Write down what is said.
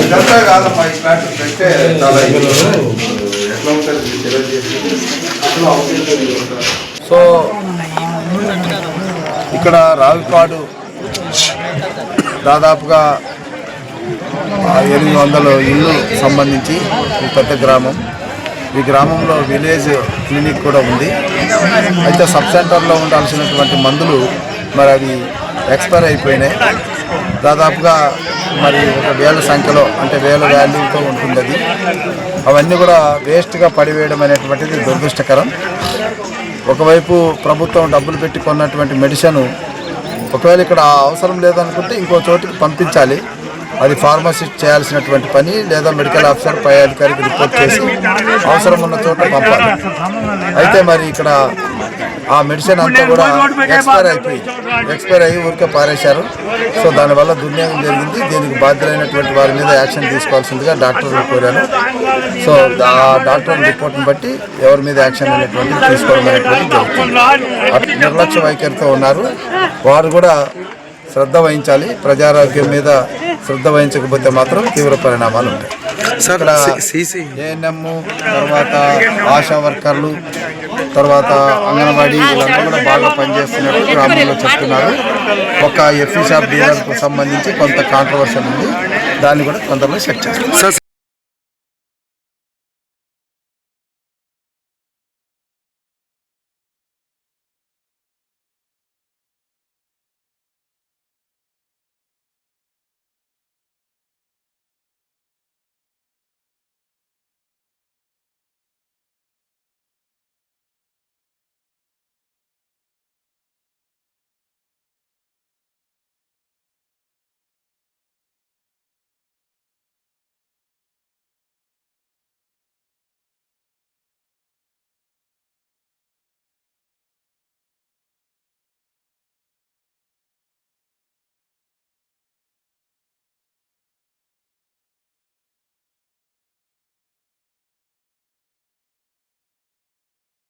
ఇదంతా కాదమ్మా, ఈ ప్లాట్ పెట్టే చాలా ఎట్లా ఉంటుంది సో ఇక్కడ రావిపాడు దాదాపుగా 800 ఇళ్ళు సంబంధించి ఈ పెద్ద గ్రామం. ఈ గ్రామంలో విలేజ్ క్లినిక్ కూడా ఉంది. అయితే సబ్ సెంటర్లో ఉండాల్సినటువంటి మందులు మరి అవి ఎక్స్పైర్ అయిపోయినాయి. దాదాపుగా మరి 1000 సంఖ్యలో అంటే 1000 వాల్యూతో ఉంటుంది అది. అవన్నీ కూడా వేస్ట్గా పడివేయడం అనేటువంటిది దురదృష్టకరం. ఒకవైపు ప్రభుత్వం డబ్బులు పెట్టి కొన్నటువంటి మెడిసిన్ ఒకవేళ ఇక్కడ అవసరం లేదనుకుంటే ఇంకో చోటికి పంపించాలి. అది ఫార్మసిస్ట్ చేయాల్సినటువంటి పని, లేదా మెడికల్ ఆఫీసర్ పై అధికారికి రిపోర్ట్ చేసి అవసరం ఉన్న చోట పంపాలి. అయితే మరి ఇక్కడ ఆ మెడిసిన్ అంతా కూడా ఎక్స్పైర్ అయ్యి ఊరికే పారేశారు. సో దానివల్ల దుర్వినియోగం జరిగింది. దీనికి బాధ్యులైనటువంటి వారి మీద యాక్షన్ తీసుకోవాల్సిందిగా డాక్టర్లు కోరాను. సో ఆ డాక్టర్ రిపోర్ట్ని బట్టి ఎవరి మీద యాక్షన్ అనేటువంటిది తీసుకోవడం అనేటువంటిది జరుగుతుంది. నిర్లక్ష్య వైఖరితో ఉన్నారు. వారు కూడా శ్రద్ధ వహించాలి. ప్రజారోగ్యం మీద శ్రద్ధ వహించకపోతే మాత్రం తీవ్ర పరిణామాలు ఉంటాయి. ఇక్కడ ఏఎన్ఎం, తర్వాత ఆశా వర్కర్లు, తర్వాత అంగన్వాడీ వీళ్ళంతా కూడా బాగా పనిచేస్తున్నట్టు గ్రామంలో చెప్తున్నారు. ఒక ఎఫ్ఈ షాప్ డీలర్కు సంబంధించి కొంత కాంట్రవర్షన్ ఉంది. దాన్ని కూడా కొంతమంది సెట్ చేస్తారు.